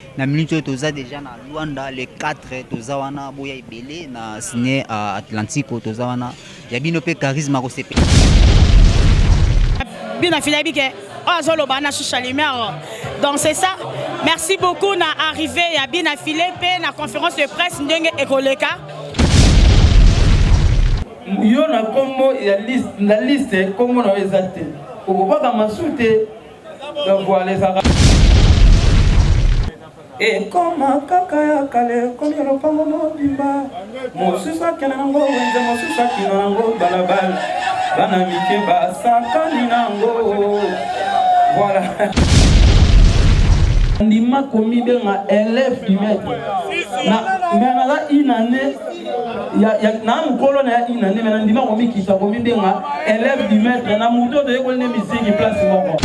Na minute toza déjà na Luanda le 4 toza wana boya ibele na signé à Atlantico toza wana ya bino pe charisme ko sepe Bina Filabike Azoloba na Choucha Lumière. Donc c'est ça. Merci beaucoup na arrivé ya Bina Filé na conférence de presse ndenge ekoleka. Yo na kombo ya liste na liste kombo na ezate. Okobaka masute donc voilà ça. Et comme kaka ya kale komi lopango mobimba mosusa kenango wenze mosusa kinango balabala bana mike basakani nango voilà ndima komi benga élève du maître na menala inane ya na mukolo na inane mena ndima komi kisa komi benga élève du maître na muto de ko ne musique place moko.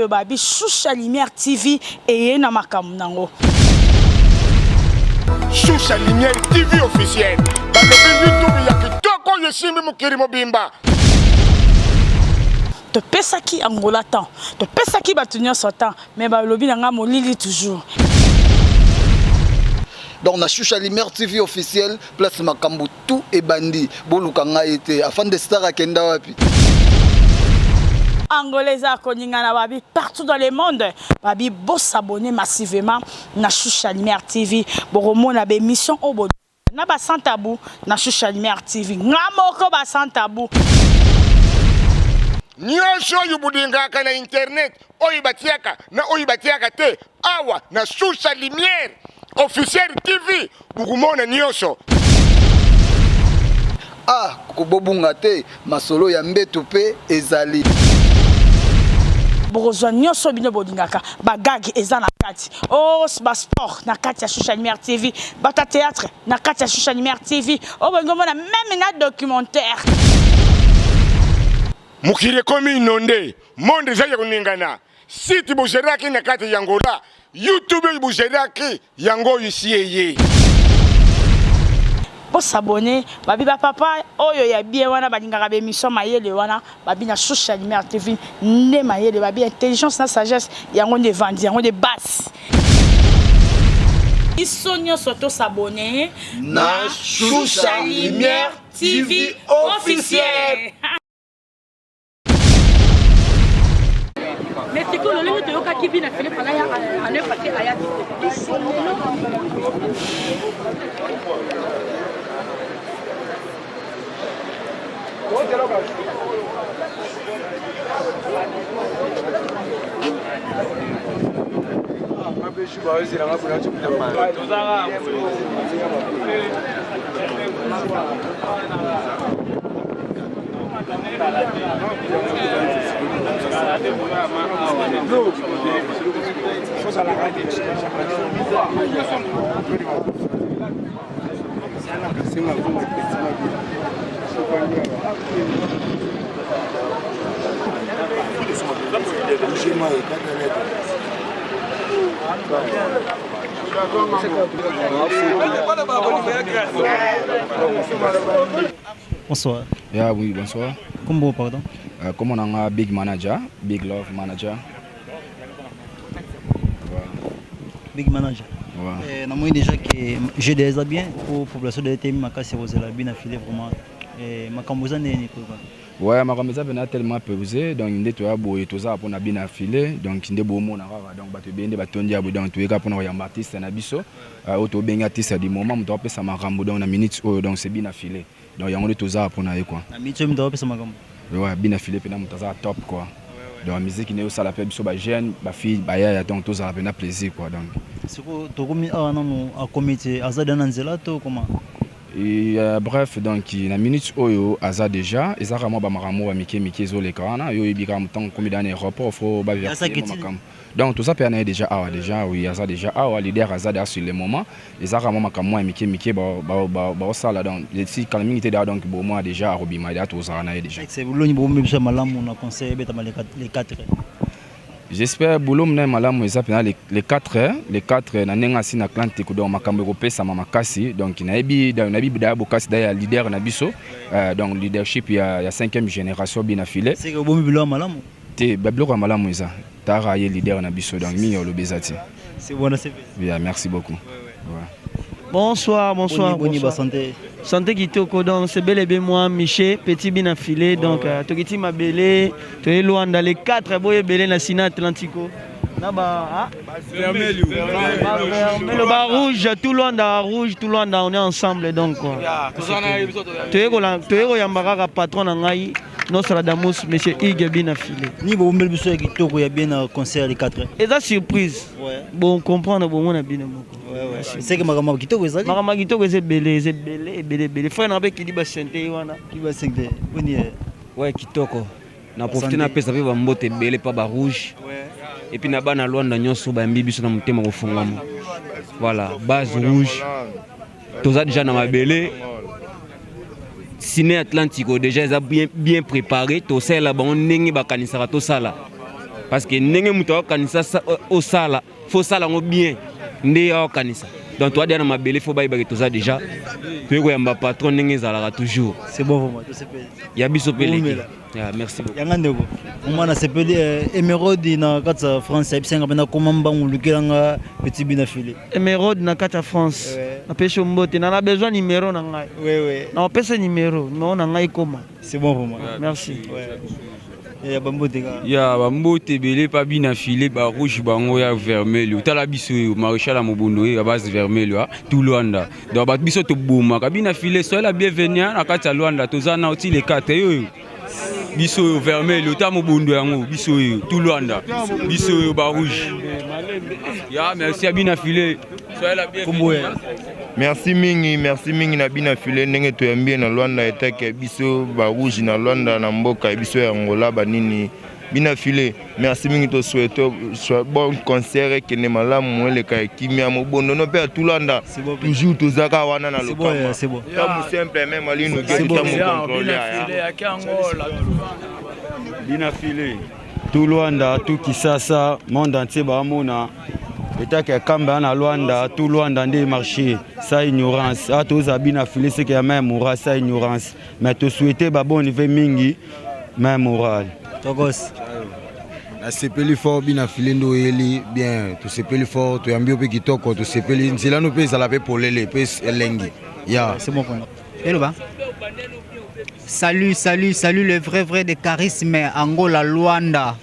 Babi Choucha Lumière TV et na makambo nango. Choucha Lumière TV officiel. Balobi YouTube ya kitoko yeshimi mukiri mobimba. Te pesaki Angola temps. Te pesaki batunya sotan mais balobi nanga molili toujours. Donc na Choucha Lumière TV officiel place makambo tout et bandi boluka ngaite afin de star akenda wapi. Angolais à Koningana Babi partout dans le monde. Babi beau s'abonner massivement na Choucha Lumière TV. Boromo na be mission au bout. Na ba sans tabou na Choucha Lumière TV. Ngamoko ba sans tabou. Nyosho yubudinga kana internet oyibatiaka na oyibatiaka te awa na Choucha Lumière officiel TV bukumona nyosho. Ah kobobunga te masolo ya mbeto pe ezali. Borozwa nyonso bino bodingaka bagagi eza na kati oh ba sport na kati ya Choucha Lumière TV bata théâtre na kati ya Choucha Lumière TV oh bongo na même na documentaire mukire komi inonde monde zaye kuningana site bojeraki na kati ya Angola YouTube bojeraki yango yisieye pour s'abonner babi ba papa oyo ya bien wana balingaka be mission mayele wana babi na Choucha Lumière TV ne mayele babi intelligence na sagesse yango de vendre yango de base isonyo soto s'abonner na Choucha Lumière TV officiel. Mais c'est que le lieu de Yoka qui vient à Philippe Alaya à ne pas faire Aya. Bonsoir. Yeah, oui, bonsoir. Comment pardon? Comme on a un big manager, big love manager. Voilà. Big manager. Ouais. Moi déjà que j'ai des bien pour population de l'été, ma casse c'est la bien affilée vraiment. Ma camboza n'est ni quoi. Ouais, ma camboza est tellement pesée, donc il est tout beau et tout ça pour na bien affilé, donc il est beau mon arabe, donc bateau bien des bâtons diable donc tout est capable pour nous artiste na biso, auto bien artiste du moment, on doit passer ma cambo donc na minute donc c'est bien affilé, donc il y a on est tout ça pour nous quoi. Na minute on doit passer ma cambo. Ouais, bien affilé puis na on ça top quoi. Donc la musique qui est au salon biso ba jeune, ba fille, ba ya donc tout ça a plaisir quoi donc. C'est quoi to comme non à comité azada nanzela to comment? Et bref, donc la minute oyo aza déjà, et ça vraiment ba maramo ba mike zo le kana yo ibika mutan comme dans aéroport faut ba verser makam. Donc tout ça peut déjà déjà oui aza déjà leader aza déjà sur le moment et ça vraiment makam moi mike ba ça là donc si quand minute donc bon moi déjà robima déjà tout ça na déjà. C'est vous l'oni bo mbisa malamu na conseil beta les 4. J'espère boulot mna malamu eza pena les 4 na nenga si na clan teko donc makambo kopesa makasi donc na ebi da bokasi da ya leader na biso donc leadership ya 5e génération bina filé c'est que bon bilo malamu te bablo malamu eza tara ye leader na biso donc mi le bezati c'est bon c'est bien merci beaucoup Bonsoir. Santé Kitoko, donc c'est bel et bien moi, Miché, petit bien affilé, donc Tokiti Mabele, tu es loin dans les 4 boyes belé na Sina Atlantico. Là-bas, le bar rouge, tout loin dans rouge, tout loin dans on est ensemble donc quoi. Tu es Yambara patron Nangai, Nostradamus, monsieur Ige bien affilé. Ni bon bel biso Kitoko ya bien concert les 4. Et ça surprise. Bon comprendre bon on a bien c'est que Magama Kitoko ezali. Magama Kitoko c'est belé. Frère na be ki di ba santé wana. Ki ba santé. Oni ouais Kitoko. Na profiter na pesa pe ba mbote belé pa ba rouge. Et puis na bana Luanda nyonso ba mbi biso na mutema ko fungama. Voilà, base rouge. Toza déjà na mabelé. Ciné Atlantico déjà bien préparé, to sala bon ndenge ba kanisa to sala. Parce que ndenge muto kanisa au sala, faut sala ngo bien. Ndé au kanisa. Donc toi derrière ma belle faut bailler to ça déjà. Tu ko yamba patron ndenge zala toujours. C'est bon pour moi, to sepeli. Ya biso pelé. Merci beaucoup. Yanga ndeko. Moi na sepeli Emerald na kata France ebisenga bana komamba ngulukelanga petit bina filé. Emerald na kata France. Na pêche mbote na besoin numéro na ngai. Oui. Na pesa numéro, non na ngai koma. C'est bon pour moi. Merci. Ya bambote ka. Ya bambote belé pa bina filé ba rouge bango ya vermelho. Tala biso maréchal Mobundo ya base vermelho tout Luanda. Donc ba biso to boma ka bina filé soyez la bienvenue na kata Luanda tozana oti les 4 yo. Biso vermelho ta Mobundo yango biso tout Luanda. Biso ba rouge. Ya merci à bina filé. Soyez la bienvenue. Merci mingi na bina filé ndenge to yambie na Luanda etake biso ba rouge na Luanda na mboka biso ya Angola banini bina filé. Merci mingi to souhaite bon concert que ne malamu le ka kimia Mobondo no pe tout Luanda. Toujours to zaka wana na lokama. C'est bon. Comme simple même ali no get ta mo contrôler bina filé. Tout Luanda, tout Kisasa, monde entier ba mona. Etake kamba na Luanda, tout Luanda ndé marché, ça ignorance. A tous abina filé c'est que même moral ça ignorance. Mais te souhaiter ba bon niveau mingi même moral. Togos. Na sepeli fort bina filé ndo eli bien, to sepeli fort, to yambio pe kitoko, to sepeli nzela no pe sala pe polele pe elengi. Ya, c'est bon pour nous. Hello ba. Salut le vrai de charisme Angola Luanda.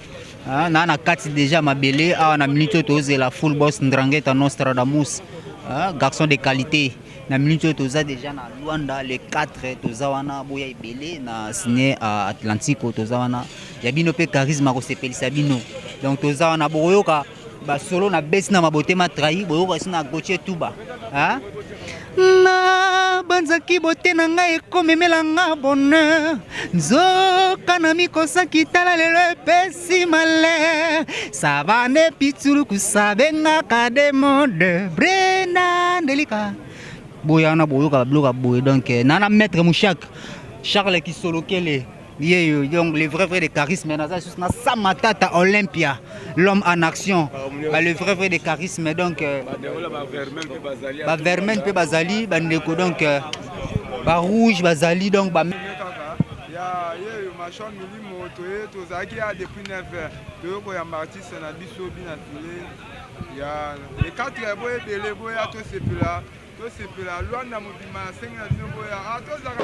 Na kati déjà mabele na minute toze la full boss Ndrangeta Nostradamus garçon de qualité na minute toza déjà na Luanda les 4 toza wana boya ibele na signé à Atlantico toza wana ya bino pe charisme ko sepelisa bino donc toza wana boyoka ba solo na besi na mabotema trahi boyoka sina Gauthier Touba na banzaki bote na ngai ekomemela nga bonheur nzoka na mikosa kitala lelo epesi male savane pitulu kusabengaka demode brena ndelika boya na boyoka bloka boye donc nana maître mouchak Charles Kisolokele donc le vrai de charisme na Samatata Olympia l'homme en action le vrai de charisme donc ba vermen pe bazali ba ndeko donc ba rouge bazali donc ba ya machin milimo to zaki a depuis 9 to ko ya artiste na biso bina filé ya les 4 boye belé boye to sepela Luanda mobima senga ndombo ya atozaka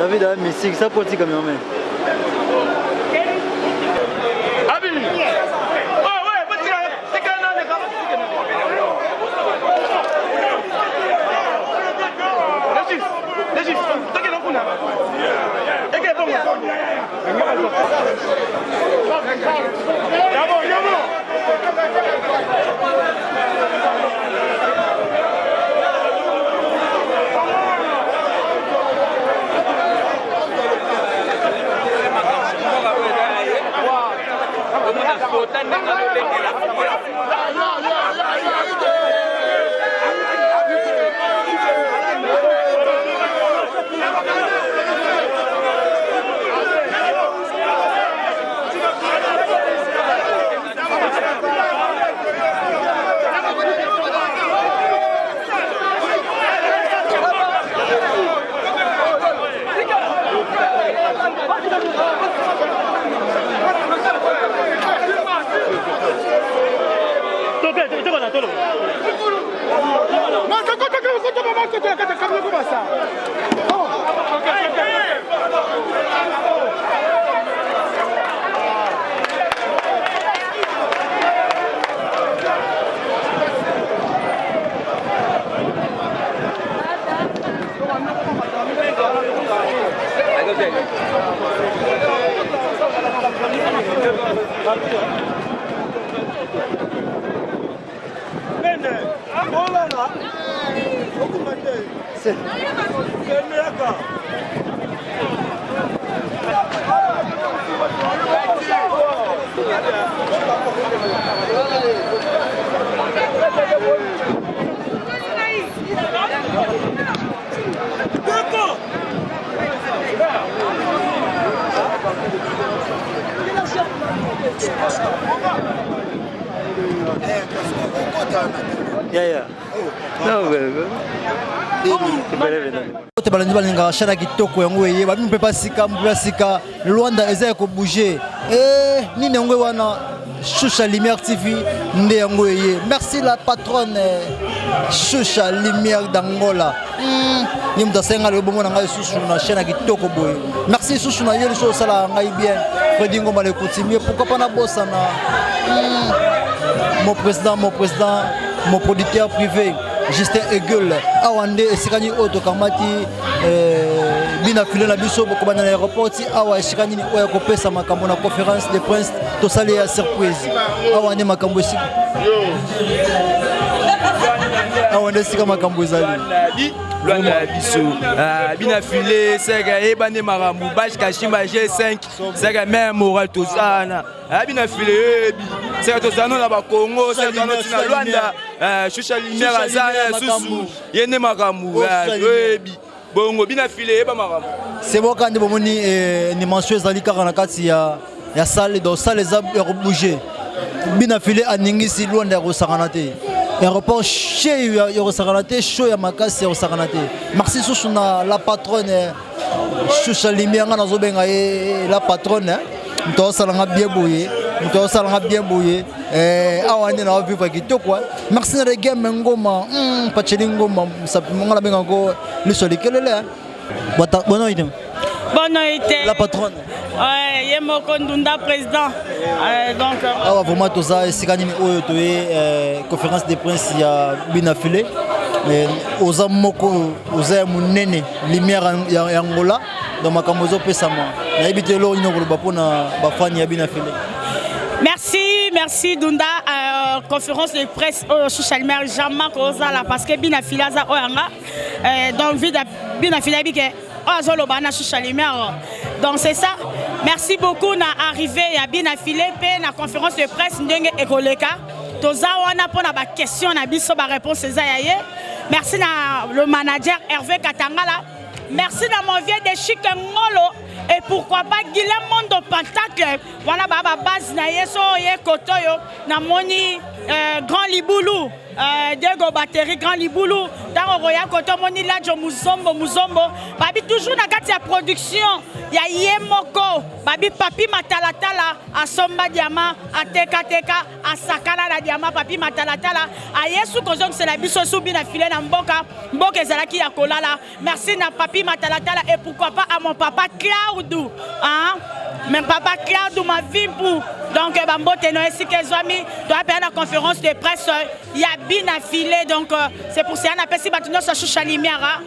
David a musique, ça pour quand même. Balandi balinga shana kitoko yango eye ba mpe pasika mbasika Luanda eza ko bouger nini yango wana Choucha Lumière TV nde yango eye. Merci la patronne Choucha Lumière d'Angola nimda senga le bomo na ngai susu na shana kitoko boye. Merci susu na yeli so sala ngai bien Fredi Ngoma le continuer pourquoi pas na bossa na mon président mon producteur privé Justin Eagle awande esikani oto kamati bina file na biso bokobana na aéroport awa esikani ni oya kopesa makambo na conférence de presse to sale ya surprise awande makambo esi awande sika makambo ezali Luanda biso bina file sega ebane marambu bash kashimba G5 sega même moral tozana bina file sega tozana na ba Congo sega tozana na Luanda Choucha Lumière azana susu yene marambu ebi bongo bina file eba marambu c'est bon quand bomoni ni mensuel zali kaka na kati ya salle donc salle za bouger bina file aningisi Luanda rosakanate aéroport chez Yorosakanate, show ya makasi Yorosakanate. Merci sous la patronne Choucha Lumière na zobenga la patronne. Mto salanga bien bouillé. Awani na vivre kitoko. Merci na reggae ngoma pacheli ngoma sapimanga la benga ko le solikelele. Bonne idée. Bonne idée. La patronne. Yemoko Ndunda président. Donc vraiment tout ça sikani oyo toye conférence de presse ya binafile oza moko oza munene lumière ya Angola dans makambo zo pesama na ibite lo ino ko bapona bafani ya binafile. Merci Dunda conférence de presse Choucha Lumière Jean-Marc Ozala parce que binafile za oyanga donc vida binafile bike Choucha Lumière. Donc c'est ça. Merci beaucoup na arrivé à binafile pe na conférence de presse ndenge ekoleka. Toza wana pona ba question na biso ba réponse za yaye. Merci na le manager Hervé Katangala. Merci na mon vieux de Chic Ngolo et pourquoi pas Guillaume Mondo Pentacle. Voilà baba base na yeso ye kotoyo na moni Grand Liboulou. Diego Batterie Grand Liboulou dans Roya Koto Moni Ladjo Muzombo babi toujours na kati ya production ya yemoko babi papi matalatala asomba diama ateka teka asakana la diama papi matalatala a yesu kozong c'est la biso soubi na filé na mboka ezalaki ya kolala. Merci na papi matalatala et pourquoi pas à mon papa Claude, hein, mon papa Claude ma vie pour donc bambote no esi kezwami to appeler la conférence de presse ya bina filé donc c'est pour ça on appelle si batuno sa choucha lumière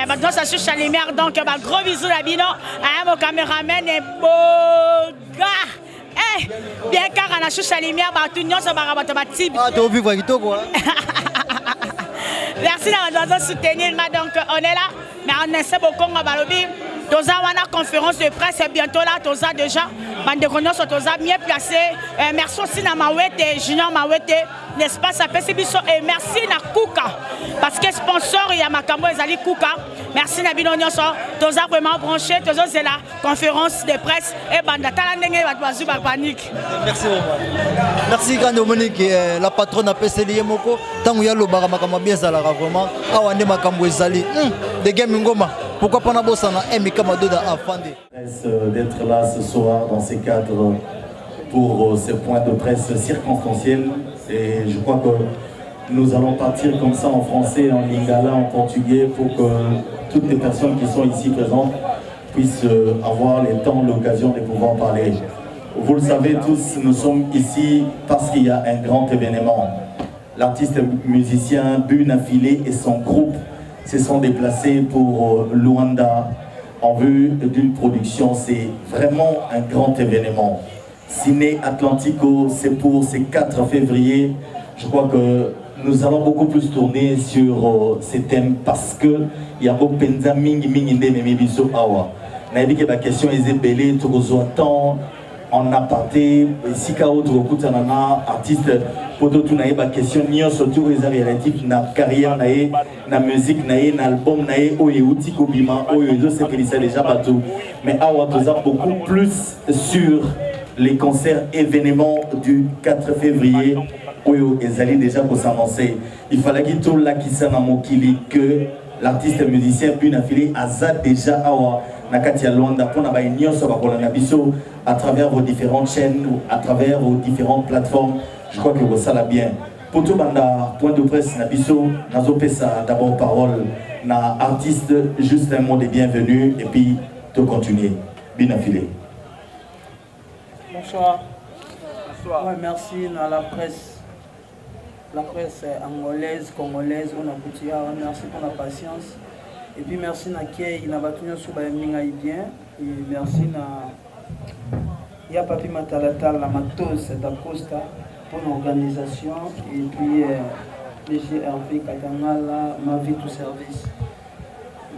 batuno sa choucha lumière donc gros bisous la bino mon caméraman et boga bien car on a choucha lumière batuno sa barabato batib ah to vivre kitoko. Merci d'avoir soutenu donc on est là mais on essaie beaucoup balobi Toza wana conférence de presse est bientôt là, Toza déjà. Bandekono so Toza mieux placé. Merci aussi na Mawete, Junior Mawete, n'est-ce pas ça pèse biso et merci na Kuka parce que sponsor il y a Makambo ezali Kuka. Merci na bino nyonso. Toza vraiment branché, Toza c'est la conférence de presse et bandata la ndenge bazu ba panique. Merci beaucoup. Merci quand Monique la patronne a PCLI moko tangu ya lobaka makambo bien ça la vraiment awande makambo ezali de game ngoma. Pourquoi pas Nabosana et Mikamadoda à Fandé d'être là ce soir dans ces cadres pour ce point de presse circonstanciel. Et je crois que nous allons partir comme ça en français, en lingala, en portugais pour que toutes les personnes qui sont ici présentes puissent avoir le temps, l'occasion de pouvoir parler. Vous le savez tous, nous sommes ici parce qu'il y a un grand événement. L'artiste musicien Buna Filé et son groupe se sont déplacés pour Luanda en vue d'une production. C'est vraiment un grand événement. Ciné Atlantico, c'est pour ce 4 février. Je crois que nous allons beaucoup plus tourner sur ces thèmes parce que il y a beaucoup de penza mingi mingi ndeme mibiso awa. Na yebiki ba question ezebele tokozo temps en aparté sika autre kutanana artiste poto tunaye ba question nyonso tu eza relatif na carrière nae na musique nae na album nae oyo uti kobima oyo ezo se féliciter déjà bateau mais awa toza beaucoup plus sur les concerts événements du 4 février oyo ezali déjà pour s'annoncer. Il fallait qu'il tourne la kisana mokili que l'artiste musicien Buna Filé aza déjà awa Nakatia Luanda pour na nyonso bakolanda biso à travers vos différentes chaînes ou à travers vos différentes plateformes. Je crois que vous ça bien. Pour tout banda point de presse na biso nazo pesa d'abord parole na artiste juste un mot de bienvenue et puis de continuer. Buna Filé. Bonsoir. Bonsoir. Ouais, merci à la presse angolaise, congolaise, on a coûté, merci pour la patience. Et puis merci à Kei, il a battu sur le haïtien. Et merci à Yapapi Matalata, la Matos d'Acosta pour l'organisation. Et puis les GRP Katangala, ma vie tout service.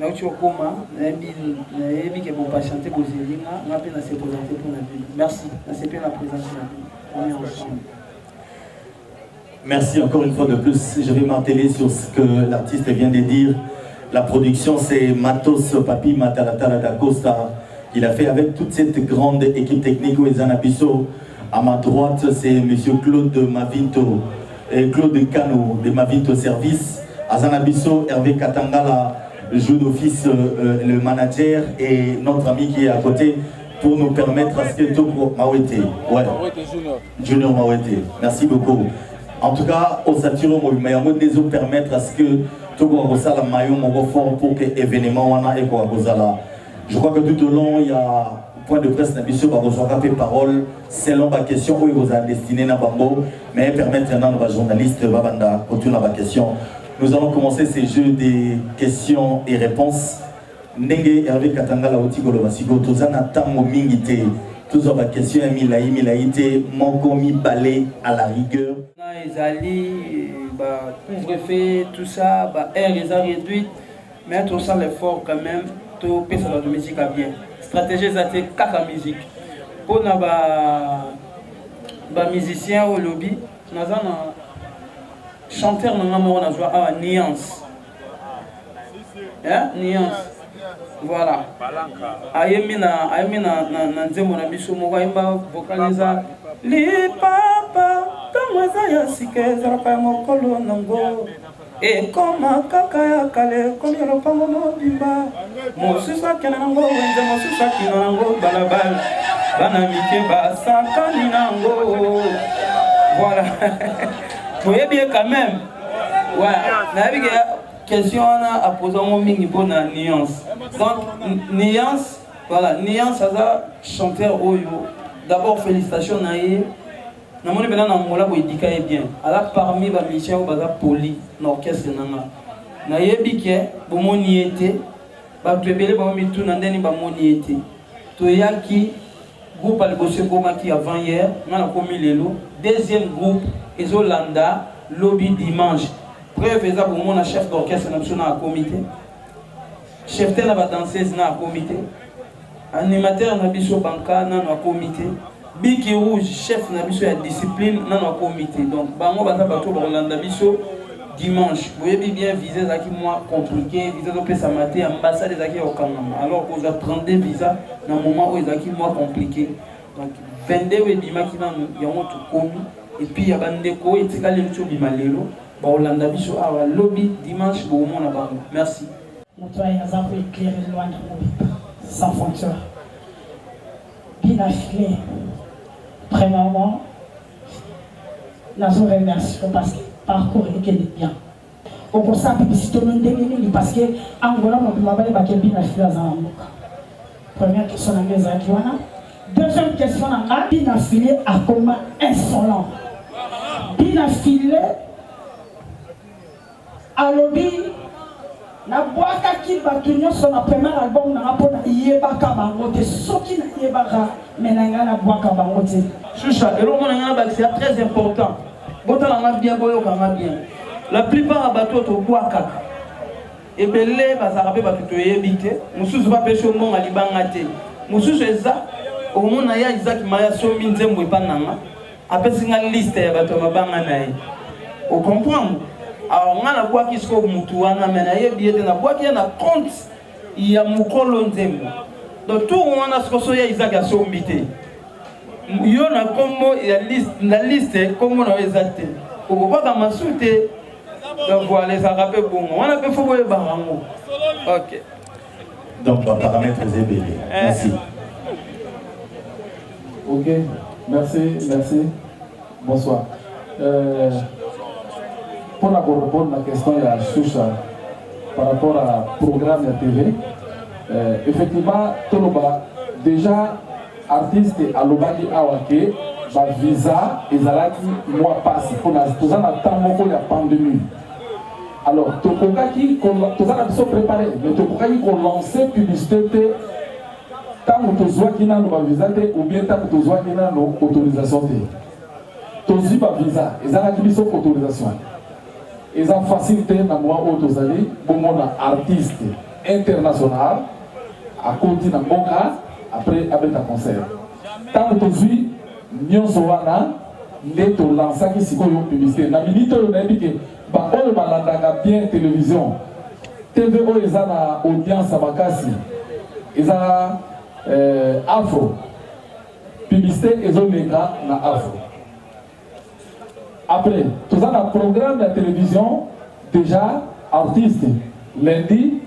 Mais tu as comment, je vais vous patienter pour Zélina, je vais vous présenter pour la vie. Merci, c'est bien la présence. On est ensemble. Merci encore une fois de plus. Je vais m'atteler sur ce que l'artiste vient de dire. La production, c'est Matos Papi Matalatala d'Acosta. Il a fait avec toute cette grande équipe technique Ouezanabiso. À ma droite, c'est M. Claude Mavinto, et Claude Cano de Mavinto Service. À Zanabiso, Hervé Katangala joue d'office le manager et notre ami qui est à côté pour nous permettre à ce que Togo Mawete. Ouais. Junior Mawete. Merci beaucoup. En tout cas, au Satiro, nous permettre à ce que Togo Agosala Mayo Mogo fort pour que l'événement wana et Agosala. Je crois que tout au long, il y a point de presse d'ambition par vos parole selon ma question où vous avez destiné na Bambo, mais permettre à nos journalistes Babanda autour de ma question. Nous allons commencer ces jeux de questions et réponses. Ndenge Hervé Katanga la Oti Golobasiko, Tozana Tango Mingite, tous ma question est milaïté, mon commis balai à la rigueur. Izali, couvre-feu, tout ça, air les a réduit, mais tout ça l'effort quand même, tout peut faire de musique à bien. Stratégie c'est quatre musique. Pour nos musiciens au lobby, nous avons chanteur nous avons à nuance. Hein? Nuance. Voilà. Ayemina nzemo na biso moko imba vocaliser li papa. Kamwaza ya sikeza pa mokolo nango ekoma kaka ya kale komi lopango mobimba mosusu akende nango wenze mosusu akino nango balabala bana mike basakani nango voilà boyebi ye quand même nayebi ke question wana apozango mingi mpona nuance donc nuance voilà nuance aza chanteur oyo d'abord félicitations na ye namoni mpena na ngola boyedika ye bien ala parmi bamisien oyo baza poli na orchestre nanga nayebi ke bomoni ye te bato ebele baomituna ndeni bamoni ye te toyaki groupe ya liboso ekomaki avant hier nga nakomi lelo deuxième groupe ezolanda lobi dimanche preuve eza bomona chef d'orchestre na biso na akomi te chef te na badanseuse na akomi te animateur na biso banka nano akomi te biki rouge chef na biso ya discipline nano akomi te donc bango baza bato bakolanda biso dimanche boyebi bien visa ezalaki mwa compliqué visa ezopesama te ambassade ezalaki ya kokangama alors kozwa 32 visa na moment oyo ezalaki mwa compliqué donc 22 oyo ebimaki nanu yango tokomi epuis ya bandeko oyo etikali nti obima lelo bakolanda biso awa lobi dimanche bokomona bango merci moto oyo aza po éclaire loin na mobipa sans frontière binafile premièrement nazo remercie parce que parcours ekende bien okosala publicité no ndenge nini parce que angola mobima bayebaki binafile aza na mboka première question na ngai ezalaki wana deuxième question na ngai binafile akoma insolent binafile alobi nabwakaki bato nyonso na premier album nanga mpo nayebaka bango te soki nayebaka me na ngai nabwaka bango te Choucha eloko na ngai na bakisi ya très important botalanga bien boyokanga bien la plupart ya bato tobwakaka ebele bazalaka mpe bato toyebi te mosusu bapesi omonga libanga te mosusu eza okomona ya isaki maya sombi nzembo epa nanga apesi nga liste ya bato ya mabanga na ye ocomprendre alors nga nabwaki siko mutu wana me nayebi ye te nabwaki ye na compte ya mokolo nzembo donc tour wana siko so ya isaki asombi te yo na kombo ya na liste kombo na yo eza te okobwaka masu te donc voilà ezalaka mpe bongo wana mpe fo boyebaka yango ok donc baparamètre ebele merci ok merci bonsoir pour répondre à la question de la Choucha par rapport à programme de TV, effectivement, Toloba, déjà, artiste à l'Obagi Awake, visa, et Zalaki, moi passe, pour nous en attendant qu'il y a pandémie. Alors, Tokokaki, nous avons préparé, mais Tokokaki, qu'on lance publicité, tant que tu vois qu'il y a nos visa, ou bien tant que tu vois qu'il y a nos autorisations. Tu as visa, et Zalaki, ils ont autorisation. Ils ont facilité dans moi autorisé pour mon artiste international à côté de Mboka après avec un concert. Tant que tu vis, nous sommes nous lancé qui s'y connaît publicité. Na minute on a dit que bah on va bien télévision. TV on les a na audience à Makasi. Ils ont afro. Publicité ils ont les gars na afro. Après, tout ça, le programme de la télévision, déjà, artiste, lundi,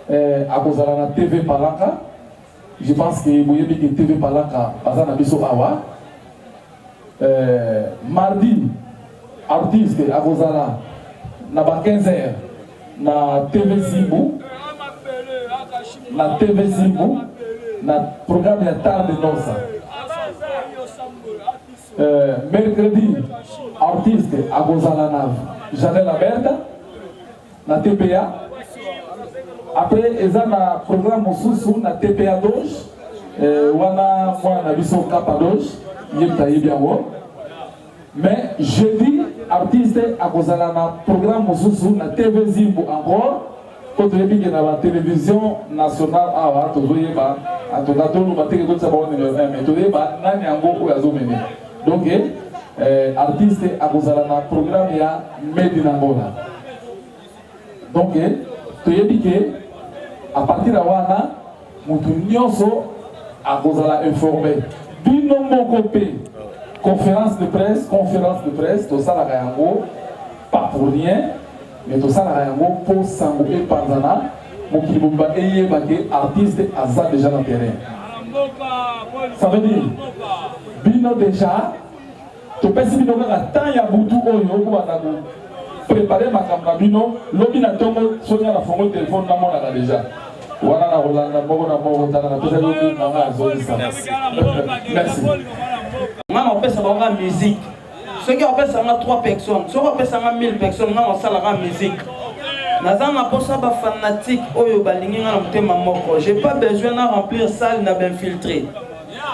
à cause de la TV Palanca, je pense que vous avez dit que TV Palanca, Bazan Abiso Awa. Mardi, artiste, à cause de la 15h, na TV Zimbo, na TV Zimbo, na programme de la table de Nosa. Mercredi, artiste à Gozalana, Janelle Aberta, na TPA. Après, ils ont un programme sous na TPA 2, wana moi na biso Kappa 2, yemta yebiango. Mais jeudi, artiste à Gozalana, programme sous na TV Zimbo encore. Quand tu es dans la télévision nationale, tu es donc, artiste à Gozalana, programme il y a Made in Angola. Donc, tu es dit que à partir de là, nous sommes à Gozala informé. Bino Mokopé, conférence de presse, tout ça, la Gayango, pas pour rien. mais tout ça là yango pour sango et panzana mon qui bomba et bagé artiste aza déjà dans le terrain. Ça veut dire bino déjà to pesi bino ka temps ya butu oyo ko bana préparer makambo bino lobi na tongo sonya na fongo téléphone na mona déjà. Voilà la Rolanda Bogo na Bogo tana na pesa lobi na ngazolisa. Merci. Maman on peut savoir la musique. Ceux qui appellent ça 3 personnes, ceux qui appellent ça 1000 personnes, on sait la musique. Nazana pour ça fanatique oyo balingi na mutema moko. J'ai pas besoin de remplir salle na ben filtrer.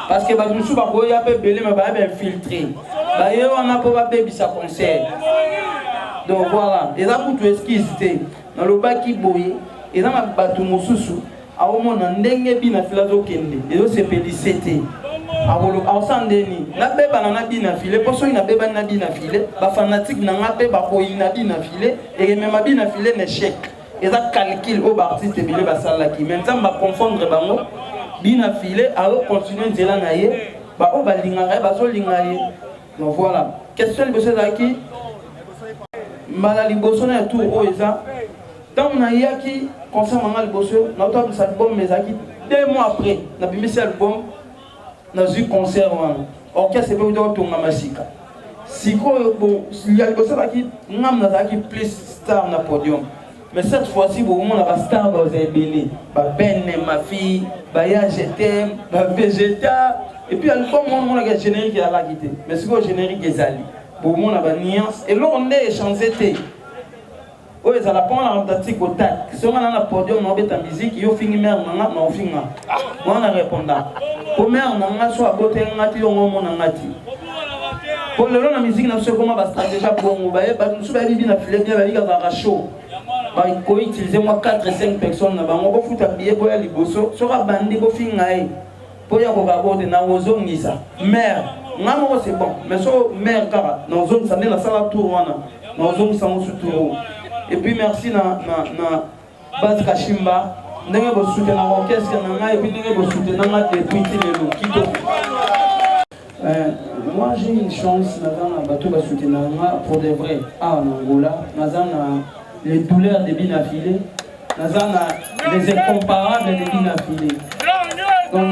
Parce que bamusu ba ko ya pe belé mais ba ben filtrer. Ba yo on a pas ba bisa concert. Donc voilà, et ça pour tout esquisser. Dans le bas qui boye, et dans ma batu mususu, a au monde ndenge bina filazo kende. Et c'est pélicité. Awolo awsandeni na beba na bina file poso ina beba na bina file ba fanatique na ngape ba ko ina bina file et même bina file ne chèque et ça calcul au artiste bile ba sala ki même ça ba confondre bango bina file a continuer nzela na ye ba o ba lingara ba so lingaye. Donc voilà, question liboso zaki mala liboso na tout o eza tant na yaki concert manga liboso na to bi sa album mais zaki 2 mois après na bimisi album dans un concert orchestre peut dire tout masika siko bon il y a que ça qui ngam na qui plus star na podium mais cette fois-ci bon on a ba star ba zebele ba Ben ma fille ba ya je t'aime ba Vegeta et puis album on a générique à la guitare mais siko générique ezali bon on a ba nuance et là on est chanté oh ça la prend la romantique au tac si on a na podium on bet en musique yo fingi mer na on finga on a répondant pour mère nanga soit beauté ngati on mona ngati pour le long la musique na so comment ba stratégie pour on ba nous so ba bi na filet bien ba li ka show ba ko utiliser moi 4 5 personnes na bango ko futa billet ko ya liboso so ka bandi ko finga e pour ya ko ka bote na ozo ngisa mère ngamo c'est bon mais so mère kara na ozo ça na sala tour wana na ozo sango su tour. Et puis merci na base Kashimba ndenge bo soutenir l'orchestre na ngai et puis ndenge bo soutenir na depuis lelo kito. Moi j'ai une chance na bato ba soutenir na pour de vrai en Angola na les douleurs de Binafilé na les incomparables de Binafilé. Donc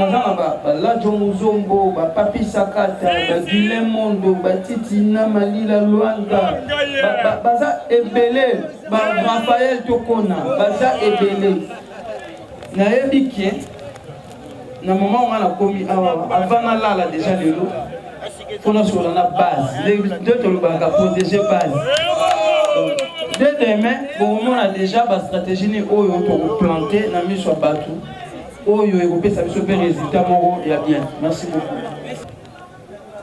là Jomuzombo ba Papi Sakata ba Guilhem Mondo ba Titina Malila Luanda baza ebele ba Raphaël Tokona baza ebele na ebiki na moment on a commis avant là déjà lelo on a sur la base les deux to le banga protéger base dès demain bon on a déjà ba stratégie ni oyo pour planter na mise sur bateau. Oh, il y a un résultat et bien. Merci beaucoup.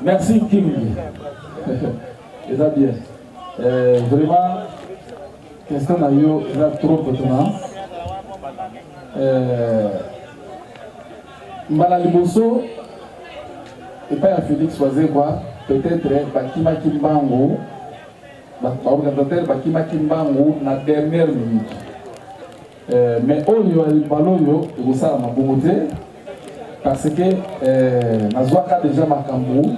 Merci King. Et ça bien. Vraiment, question a eu trop maintenant. Mbala Liboso et pas à Félix Oisé quoi. Peut-être Bakima Kimbango, organisateur Bakima Kimbango na dernière minute. Mais oyo alibaloyo ekosala na bongo te parce que nazwaka déjà makambo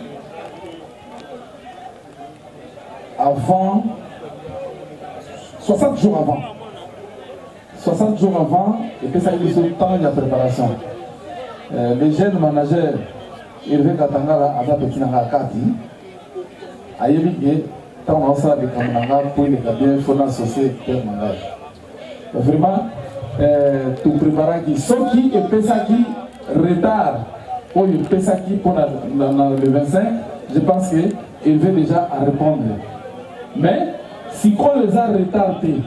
avant 60 jours avant et puis ça il faut temps de préparation les jeunes managers Hervé Katangala aza petit na kati ayebi ke tant on sala de kamanga pour les bien faut dans société manage vraiment tout préparer qui sont qui et pesa qui retard ou il pesa qui pour le 25 je pense que il veut déjà à répondre mais si on les a retardés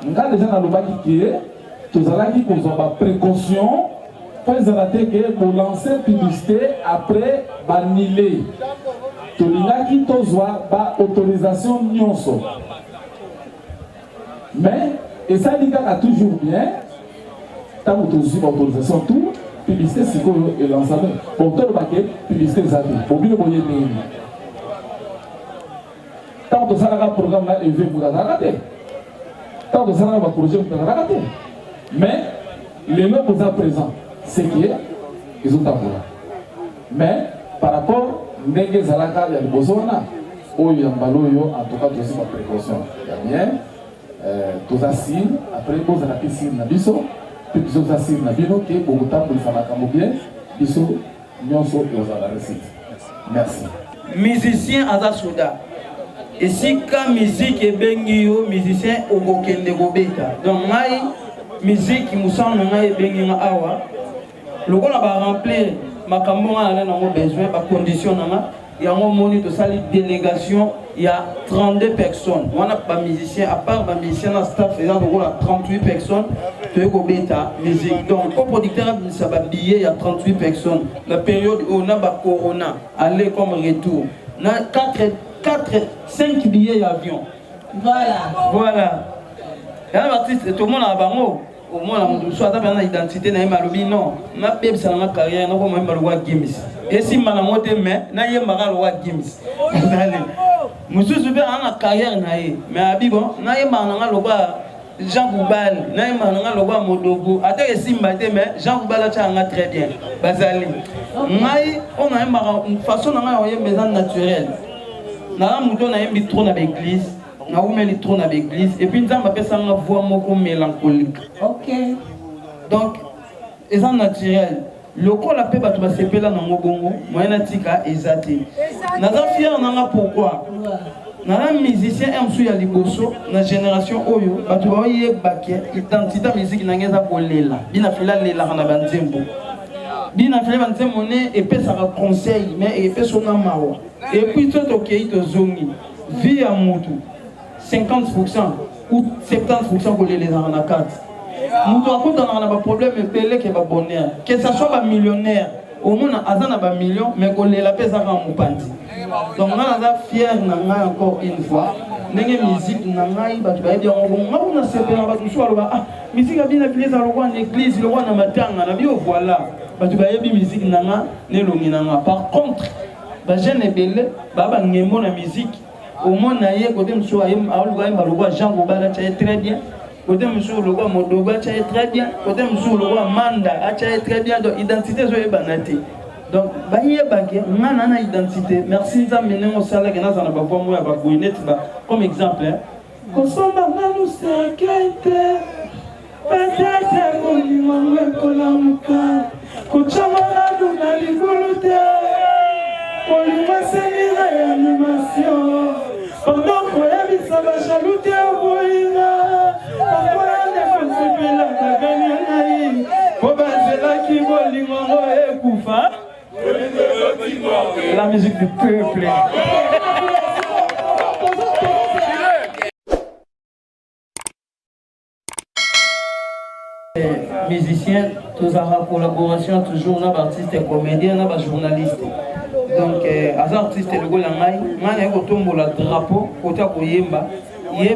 on a déjà dans le bac qui est tous allons qui ont pas précaution pour les arrêter que pour lancer publicité après baniler tout là qui tozoa ba autorisation nyonso mais et ça dit a toujours bien tant que tu as autorisation tout publicité c'est quoi et l'ensemble bon tout le paquet publicité ça pour bien voyer des tant que ça le programme là il veut vous rater tant que ça le projet vous rater mais les noms vous à présent c'est qui ils ont tabou mais par rapport ndenge zalaka ya libosona oyo ya mbalo yo en tout cas aussi ma précaution ya bien tozasir après bozala pe sir na biso pe biso tozasir na bino ke bokotambolisa makambo bien biso nyonso ozala réussite. Merci. Musicien aza soda esika musique ebengi yo musicien okokende kobeta donc ngai musique musano na ngai ebengi nga awa lokola ba remplir makambo nga na nango besoin ba condition nanga yango moni tosali délégation il y a 32 personnes wana ba musicien à part ba musicien na staff eza lokola 38 personnes toyeko beta musique donc au producteur ça ba billet il y a 38 personnes la période où on a ba corona aller comme retour na 5 billets d'avion. Voilà. Il y a un artiste, tout le monde a bango. Au moins, soit une identité, na malubi non. Ma bébé ça na carrière, non comme maluwa games. Et si mana moté mais na yé maluwa games. Monsieur Zubé a une carrière na yé. Mais abibo na yé mana loba Jean Goubal, na yé mana loba Modogo. Ate si mbate mais Jean Goubal a tcha très bien. Bazali. Ngai on a une façon na yé maison naturelle. Na muto na yembi trop na l'église, na umeli trop na l'église et puis nzamba pesa nga voix moko mélancolique. OK. Donc eza naturel. Loko la pe bato ba sepela na ngobongo, moyena tika ezate. Naza fier nanga pourquoi? Na la musicien emsu ya liboso na génération oyo bato ba yebake identité musique na ngeza bolela. Bina fila lela na banzembo. Bina fila banzembo ne epesa ka conseil mais epesa na mawa. Et puis tout ok to zongi vie à mutu 50% ou 70% pour les arnaquats. Mutu a dans un problème belé qui va bonheur que ça soit un millionnaire au moins azana ba million mais qu'on les la pesa en mupandi. Donc on a fier na encore une fois nenge musique na ngai ba ba bien on na sepela ba tout soit ah musique a bien appelé ça le roi en église le roi na matanga na bio voilà ba ba yebi musique na nga ne longi na nga. Par contre ba jeune belé baba ngemo na musique au moins na ye côté monsieur ayem aluga ba logo Jean Goubala très bien côté monsieur logo Modogo très bien côté monsieur logo Manda très bien donc identité zo e banate donc ba ye banque ngana na identité merci nzambe nengo sala ke na zana ba voix moya ba boinette ba comme exemple ko somba na nous sekete peut-être ko ni mangwe ko la muka ko chama na duna ligolote. Pour lui m'enseigner l'animation. Pendant qu'on a mis sa vache à l'outil au boïna. Parfois on a fait la gagner. Pour baser la qui vole et Koufa. La musique du peuple. Musiciens, tous en collaboration, toujours nos artistes et comédiens, nos journalistes. Donc, les artistes, le gars, il y a la drapeau côté Koyemba, il y a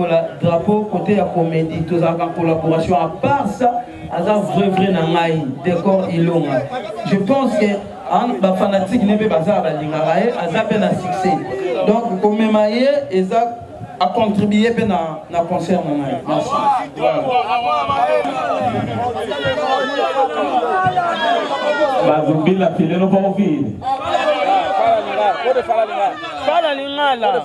la drapeau côté la comédie, tous en collaboration. À part ça, il y a vrai décor ilonga. Je pense que les fanatiques ne peuvent pas faire un succès. Donc, comme ils a contribué à un concert. Merci. Bazumbi la file no vão ouvir. Fala lingala.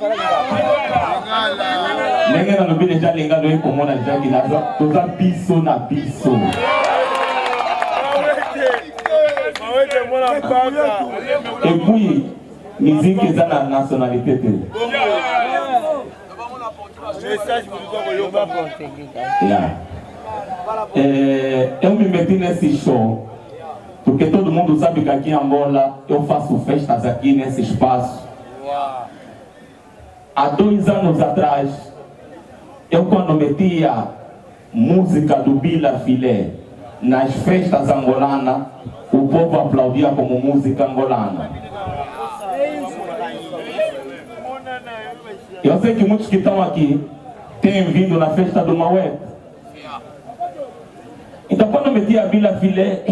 Nenga no bile já lingalo e como na já que na toda biso na biso. Et puis musique est dans la nationalité. Eu me meti nesse show porque todo mundo sabe que aqui em Angola eu faço festas aqui nesse espaço. Há 2 anos atrás, eu quando metia música do Bila Filé nas festas angolanas, o povo aplaudia como música angolana. Eu sei que muitos que estão aqui têm vindo na festa do Maué. Então quando eu metia a Bila Filé,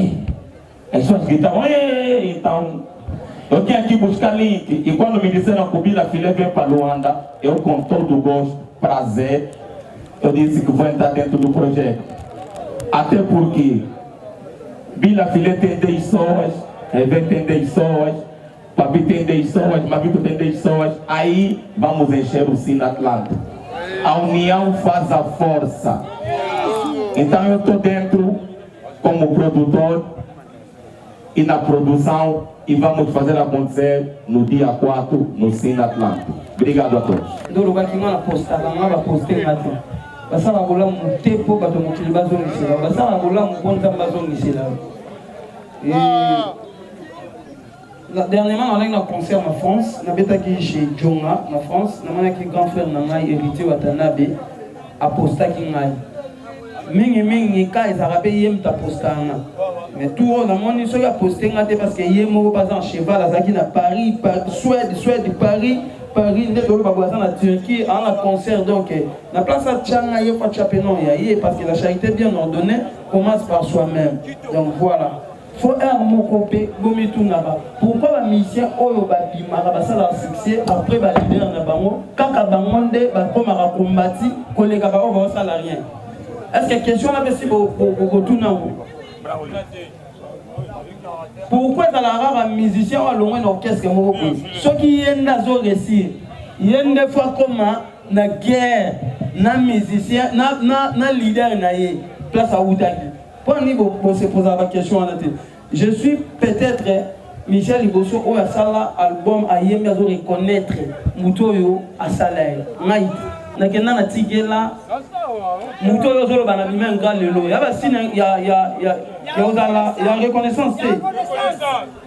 as pessoas gritavam, então eu tinha que buscar link. E quando me disseram que o Bila Filé vem para Luanda, eu com todo gosto, prazer, eu disse que vou entrar dentro do projeto. Até porque Bila Filé tem 10 pessoas, Reven tem 10 pessoas, Papi tem 10 pessoas, Mabito tem 10 pessoas, aí vamos encher o Cine Atlântico. a união faz a força. Então eu estou dentro como produtor e na produção e vamos fazer acontecer no dia 4 no Cine Atlântico. Obrigado a todos. Do lugar que não apostar, não apostei nada. Basta na bola um tempo para tomar aquele baso inicial. Basta na bola um ponto baso inicial. E dernièrement, on a eu un concert en France. On a été chez Djonga en France. On a eu un grand frère Nangai hérité Watanabe aposta qui ngai. Mingi ka ils arabe yem ta postana. Mais tout le monde ils sont aposté ngate parce que yemo par exemple cheval azaki na Paris, Suède, Paris ne doit pas voir la Turquie en un concert donc la place à Tchanga il faut chaper non y parce que la charité bien ordonnée commence par soi-même. Donc voilà. Faut un mot copé gomitunaba. Pourquoi la mission oyo babimara basala succès après ba leader na bango kaka bangonde ba komara kombati kolega ba ba sala rien. Est-ce que question là si beaucoup pourquoi dans la rare musicien ou l'on un orchestre moko ceux qui viennent zo réussir yende fois comme na guerre na musicien na leader na ye place à Oudagi pour niveau pour se poser la question en tête je suis peut-être Michel Liboso ou à sala album a yemba zo reconnaître mutoyo a salaire ngai na kena na tigela mutoyo zo bana bima ngalelo ya basina ya reconnaissance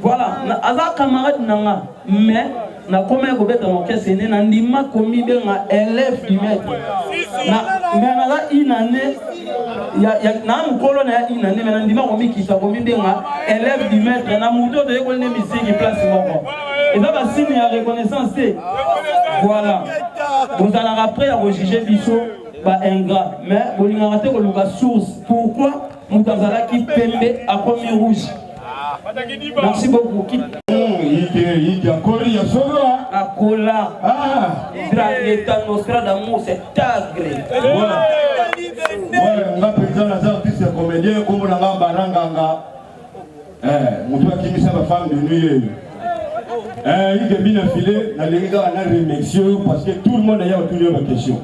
voilà aza camarade nanga mais na comme ko beta mon kese ne na ndima komi be nga élève du maître na mais na la inane ya na mukolo na inane mais na ndima komi kisa komi be nga élève du maître na muto de ko ne musique place moko et ça va signe ya reconnaissance voilà vous allez après à juger biso ba ingrat mais bolinga raté ko luka source pourquoi Moutazala qui pembe a commis rouge. Merci beaucoup. Il y a Kori, à Kola. L'état nostra d'amour, c'est agréé. Voilà. On a président des artistes comédiens comme on a Baranganga. Moutoua qui mise ma femme de nuit. Il y a bien affilé, la Liga a remercié parce que tout le monde a eu une question.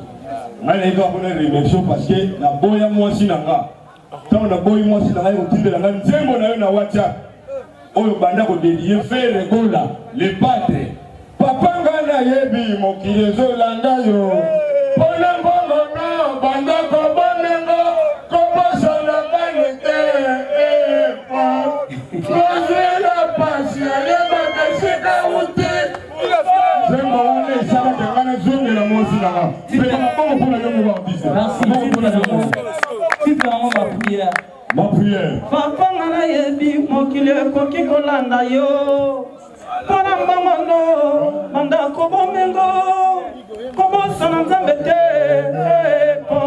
La Liga a remercié parce que la boya moi si nanga. Tant na boy moi si na yo tinde na nzembo na yo na WhatsApp oyo banda ko dédier faire regola les patres papa ngana yebi mokile zo landa yo bona bongo no banda ko bonengo ko bosana banete la passion le banda sika uti zembo one sala ngana zongo na mosi na c'est pas pour la yo ba bise merci pour la ma prière. Papa nana yebi mokile koki kolanda yo. Pana mbamano manda kobo mengo kobo sana nzambete po.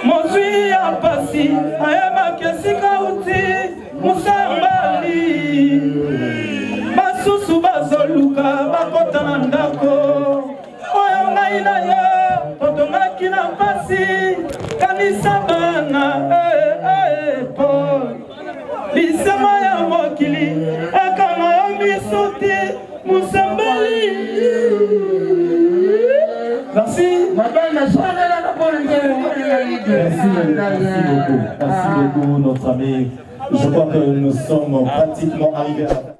Mozui apasi ayama kesika uti musambali. Basusu bazoluka bakota na ndako. Oyo ngai na yo totomaki na pasi kanisa bana Paul lisema ya mokili akana yo misuti musambali. Merci. Merci beaucoup notre ami. Je crois que nous sommes pratiquement arrivés à